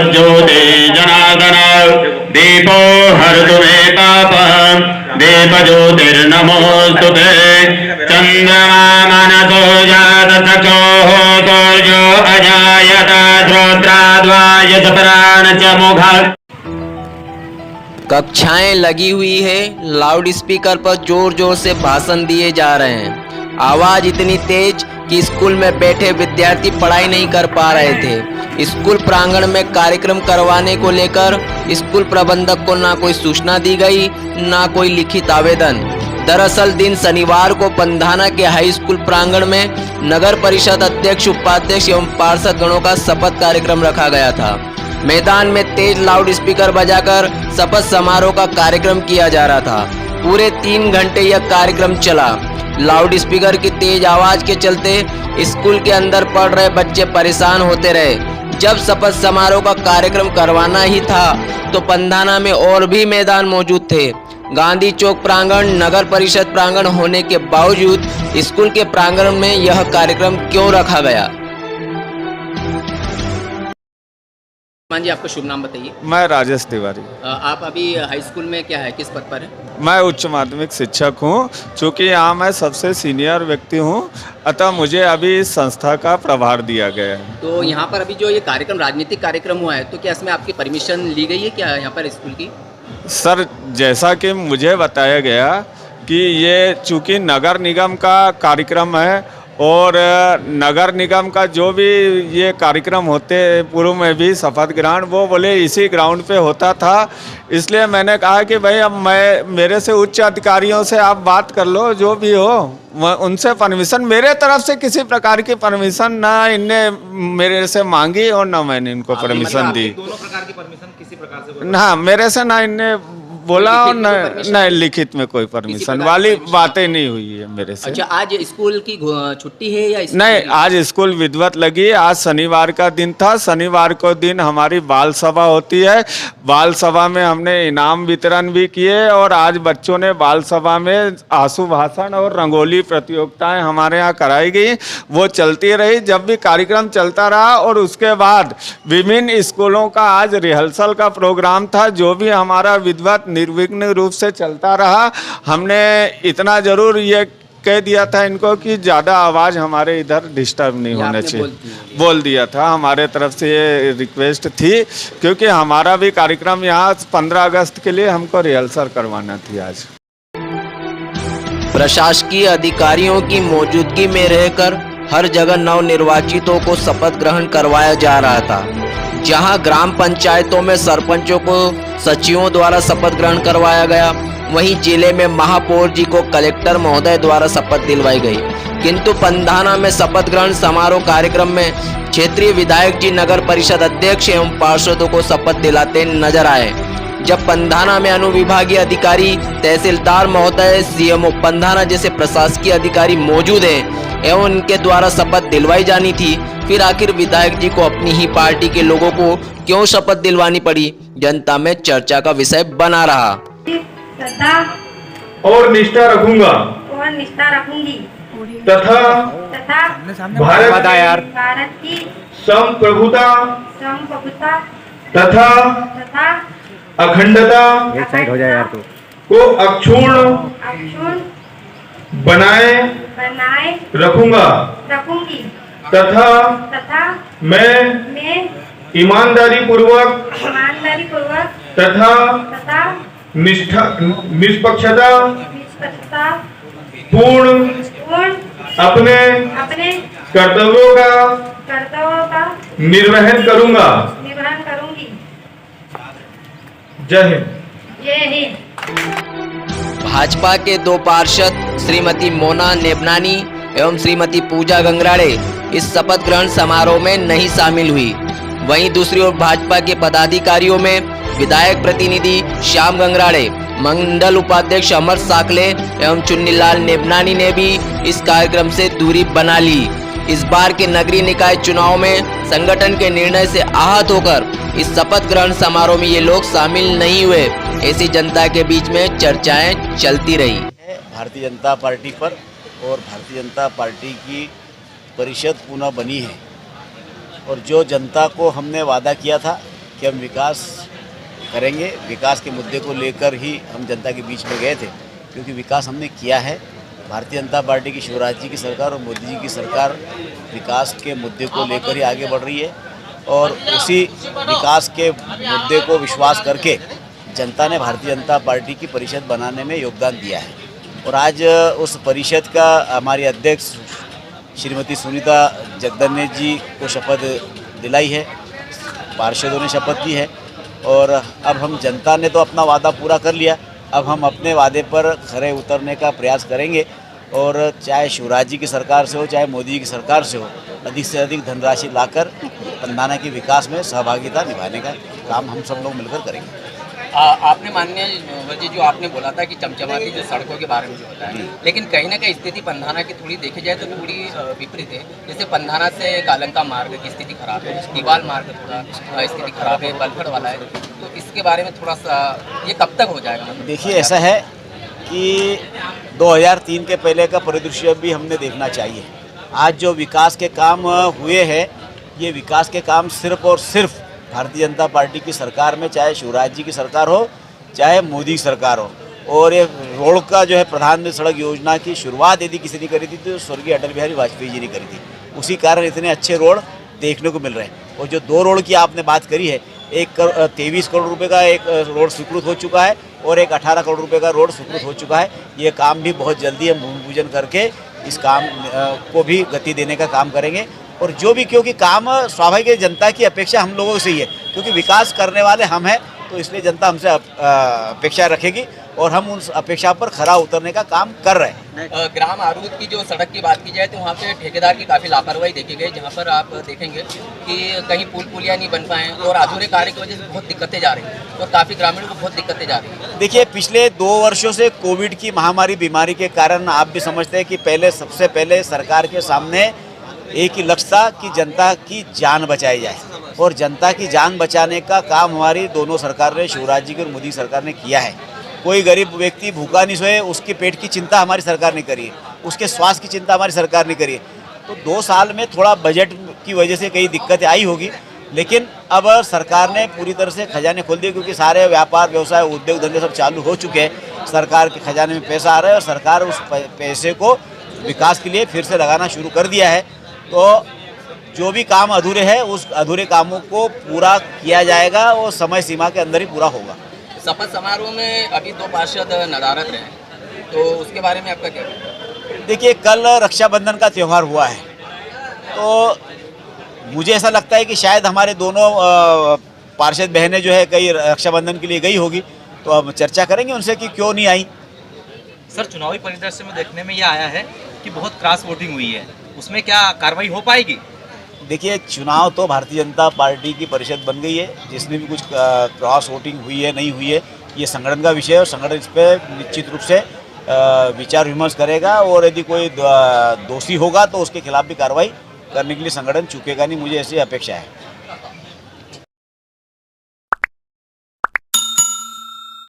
ज्योति जनार्दन दीपो हरतु मे पापं दीपज्योतिर्नमोस्तुते चन्द्रमा मनसो जातचक्षुः सूर्यो अजायत श्रोत्राद्वायत प्राण च मुखात्। कक्षाएं लगी हुई है, लाउड स्पीकर पर जोर जोर से भाषण दिए जा रहे हैं। आवाज इतनी तेज कि स्कूल में बैठे विद्यार्थी पढ़ाई नहीं कर पा रहे थे। स्कूल प्रांगण में कार्यक्रम करवाने को लेकर स्कूल प्रबंधक को ना कोई सूचना दी गई, ना कोई लिखित आवेदन। दरअसल दिन शनिवार को पंधाना के हाई स्कूल प्रांगण में नगर परिषद अध्यक्ष, उपाध्यक्ष एवं पार्षद गणों का शपथ कार्यक्रम रखा गया था। मैदान में तेज लाउड स्पीकर बजाकर शपथ समारोह का कार्यक्रम किया जा रहा था। पूरे 3 घंटे यह कार्यक्रम चला। लाउड स्पीकर की तेज आवाज के चलते स्कूल के अंदर पढ़ रहे बच्चे परेशान होते रहे। जब शपथ समारोह का कार्यक्रम करवाना ही था तो पंधाना में और भी मैदान मौजूद थे। गांधी चौक प्रांगण नगर परिषद प्रांगण होने के बावजूद स्कूल के प्रांगण में यह कार्यक्रम क्यों रखा गया? मान जी, आपका शुभ नाम बताइए। मैं राजेश तिवारी। आप अभी हाई स्कूल में क्या है, किस पद पर है? मैं उच्च माध्यमिक शिक्षक हूँ। चूँकि यहाँ मैं सबसे सीनियर व्यक्ति हूँ, अतः मुझे अभी इस संस्था का प्रभार दिया गया है। तो यहाँ पर अभी जो ये कार्यक्रम राजनीतिक कार्यक्रम हुआ है, तो क्या इसमें आपकी परमिशन ली गई है क्या यहाँ पर स्कूल की? सर, जैसा कि मुझे बताया गया कि ये चूँकि नगर निगम का कार्यक्रम है और नगर निगम का जो भी ये कार्यक्रम होते पूर्व में भी शपथ ग्रहण, वो बोले इसी ग्राउंड पे होता था। इसलिए मैंने कहा कि भाई अब मेरे से उच्च अधिकारियों से आप बात कर लो, जो भी हो उनसे परमिशन। मेरे तरफ से किसी प्रकार की परमिशन ना इनने मेरे से मांगी और ना मैंने इनको परमिशन दी। दोनों प्रकार की परमिशन किसी प्रकार से? हाँ, मेरे से ना इनने बोला और न लिखित में कोई परमिशन वाली बातें नहीं हुई है मेरे से। अच्छा, आज स्कूल की छुट्टी है या नहीं, आज स्कूल विधिवत लगी। आज शनिवार का दिन था। शनिवार को दिन हमारी बाल सभा होती है। बाल सभा में हमने इनाम वितरण भी किए और आज बच्चों ने बाल सभा में आशु भाषण और रंगोली प्रतियोगिताएं हमारे यहाँ कराई गई। वो चलती रही, जब भी कार्यक्रम चलता रहा। और उसके बाद विभिन्न स्कूलों का आज रिहर्सल का प्रोग्राम था, जो भी हमारा विधिवत निर्विघ्न रूप से चलता रहा। हमने इतना जरूर ये कह दिया था इनको कि ज़्यादा आवाज़ हमारे इधर डिस्टर्ब नहीं होना चाहिए, बोल दिया था। हमारे तरफ से ये रिक्वेस्ट थी, क्योंकि हमारा भी कार्यक्रम यहाँ 15 अगस्त के लिए हमको रिहर्सल करवाना थी। आज प्रशासकीय अधिकारियों की मौजूदगी में रहकर हर जगह नवनिर्वाचितों को शपथ ग्रहण करवाया जा रहा था। जहां ग्राम पंचायतों में सरपंचों को सचिवों द्वारा शपथ ग्रहण करवाया गया, वहीं जिले में महापौर जी को कलेक्टर महोदय द्वारा शपथ दिलवाई गई। किंतु पंधाना में शपथ ग्रहण समारोह कार्यक्रम में क्षेत्रीय विधायक जी नगर परिषद अध्यक्ष एवं पार्षदों को शपथ दिलाते नजर आए। जब पंधाना में अनुविभागीय अधिकारी, तहसीलदार महोदय, सीएमओ पंधाना जैसे प्रशासकीय अधिकारी मौजूद हैं एवं उनके द्वारा शपथ दिलवाई जानी थी, फिर आखिर विधायक जी को अपनी ही पार्टी के लोगों को क्यों शपथ दिलवानी पड़ी, जनता में चर्चा का विषय बना रहा। श्रद्धा और निष्ठा रखूंगा रखूंगी तथा भारत की संप्रभुता तथा अखंडता को अक्षुण्ण बनाए रखूंगी तथा मैं ईमानदारी पूर्वक तथा निष्पक्षता पूर्ण अपने कर्तव्यों का निर्वहन करूंगी। जय हिंद। भाजपा के 2 पार्षद श्रीमती मोना नेबनानी एवं श्रीमती पूजा गंगराड़े इस शपथ ग्रहण समारोह में नहीं शामिल हुई। वहीं दूसरी ओर भाजपा के पदाधिकारियों में विधायक प्रतिनिधि श्याम गंगराड़े, मंडल उपाध्यक्ष अमर साकले एवं चुन्नीलाल नेबनानी ने भी इस कार्यक्रम से दूरी बना ली। इस बार के नगरीय निकाय चुनाव में संगठन के निर्णय से आहत होकर इस शपथ ग्रहण समारोह में ये लोग शामिल नहीं हुए। ऐसी जनता के बीच में चर्चाएं चलती रही। भारतीय जनता पार्टी पर और भारतीय जनता पार्टी की परिषद पुनः बनी है और जो जनता को हमने वादा किया था कि हम विकास करेंगे। विकास के मुद्दे को लेकर ही हम जनता के बीच में गए थे, क्योंकि विकास हमने किया है। भारतीय जनता पार्टी की शिवराज जी की सरकार और मोदी जी की सरकार विकास के मुद्दे को लेकर ही आगे बढ़ रही है, और उसी विकास के मुद्दे को विश्वास करके जनता ने भारतीय जनता पार्टी की परिषद बनाने में योगदान दिया है। और आज उस परिषद का हमारी अध्यक्ष श्रीमती सुनीता जगदन्ने जी को शपथ दिलाई है, पार्षदों ने शपथ दी है, और अब हम जनता ने तो अपना वादा पूरा कर लिया, अब हम अपने वादे पर खरे उतरने का प्रयास करेंगे, और चाहे शिवराज जी की सरकार से हो चाहे मोदी जी की सरकार से हो, अधिक से अधिक धनराशि लाकर पंधाना के विकास में सहभागिता निभाने का काम हम सब लोग मिलकर करेंगे। आपने माननीय जी जो आपने बोला था कि चमचमाती जो सड़कों के बारे में जो बताया, लेकिन कहीं ना कहीं स्थिति पंधाना की थोड़ी देखी जाए तो थोड़ी विपरीत है। जैसे पंधाना से कालंका मार्ग की स्थिति खराब है, दीवाल मार्ग थोड़ा स्थिति खराब है, बलखड़ वाला है, तो इसके बारे में थोड़ा सा ये कब तक हो जाएगा? देखिए, ऐसा है कि 2003 के पहले का परिदृश्य भी हमने देखना चाहिए। आज जो विकास के काम हुए हैं, ये विकास के काम सिर्फ और सिर्फ भारतीय जनता पार्टी की सरकार में, चाहे शिवराज जी की सरकार हो चाहे मोदी की सरकार हो। और ये रोड का जो है प्रधानमंत्री सड़क योजना की शुरुआत यदि किसी ने करी थी तो स्वर्गीय अटल बिहारी वाजपेयी जी ने करी थी। उसी कारण इतने अच्छे रोड देखने को मिल रहे हैं। और जो 2 रोड की आपने बात करी है, 23 करोड़ रुपए का एक रोड स्वीकृत हो चुका है और एक 18 करोड़ रुपए का रोड स्वीकृत हो चुका है। ये काम भी बहुत जल्दी हम भूमि पूजन करके इस काम को भी गति देने का काम करेंगे। और जो भी, क्योंकि काम स्वाभाविक है, जनता की अपेक्षा हम लोगों से ही है, क्योंकि विकास करने वाले हम हैं, तो इसलिए जनता हमसे अपेक्षा रखेगी और हम उस अपेक्षा पर खरा उतरने का काम कर रहे हैं। ग्राम आरूद की जो सड़क की बात की जाए तो वहाँ पे ठेकेदार की काफ़ी लापरवाही देखी गई, जहाँ पर आप देखेंगे कि कहीं पुल पुलिया नहीं बन पाए और अधूरे कार्य की वजह से बहुत दिक्कतें जा रही हैं और काफ़ी ग्रामीणों को बहुत दिक्कतें जा रही हैं। देखिए, पिछले 2 वर्षों से कोविड की महामारी बीमारी के कारण आप भी समझते हैं कि सबसे पहले सरकार के सामने एक ही लक्ष्य था कि जनता की जान बचाई जाए, और जनता की जान बचाने का काम हमारी दोनों सरकार ने, शिवराज जी की और मोदी सरकार ने किया है। कोई गरीब व्यक्ति भूखा नहीं सोए, उसके पेट की चिंता हमारी सरकार ने करी है, उसके स्वास्थ्य की चिंता हमारी सरकार ने करी है। तो 2 साल में थोड़ा बजट की वजह से कई दिक्कतें आई होगी, लेकिन अब सरकार ने पूरी तरह से खजाने खोल दिए, क्योंकि सारे व्यापार व्यवसाय उद्योग धंधे सब चालू हो चुके हैं। सरकार के खजाने में पैसा आ रहा है और सरकार उस पैसे को विकास के लिए फिर से लगाना शुरू कर दिया है। तो जो भी काम अधूरे हैं, उस अधूरे कामों को पूरा किया जाएगा और समय सीमा के अंदर ही पूरा होगा। शपथ समारोह में अभी 2 पार्षद नदारद रहे, तो उसके बारे में आपका क्या कहना है? देखिए, कल रक्षाबंधन का त्यौहार हुआ है, तो मुझे ऐसा लगता है कि शायद हमारे दोनों पार्षद बहनें जो है कई रक्षाबंधन के लिए गई होगी, तो अब चर्चा करेंगे उनसे कि क्यों नहीं आई। सर, चुनावी परिदृश्य में देखने में यह आया है कि बहुत क्रॉस वोटिंग हुई है, उसमें क्या कार्रवाई हो पाएगी? देखिए, चुनाव तो भारतीय जनता पार्टी की परिषद बन गई है। जिसमें भी कुछ क्रॉस वोटिंग हुई है नहीं हुई है, ये संगठन का विषय है और संगठन इस पर निश्चित रूप से विचार विमर्श करेगा, और यदि कोई दोषी होगा तो उसके खिलाफ भी कार्रवाई करने के लिए संगठन चूकेगा नहीं, मुझे ऐसी अपेक्षा है।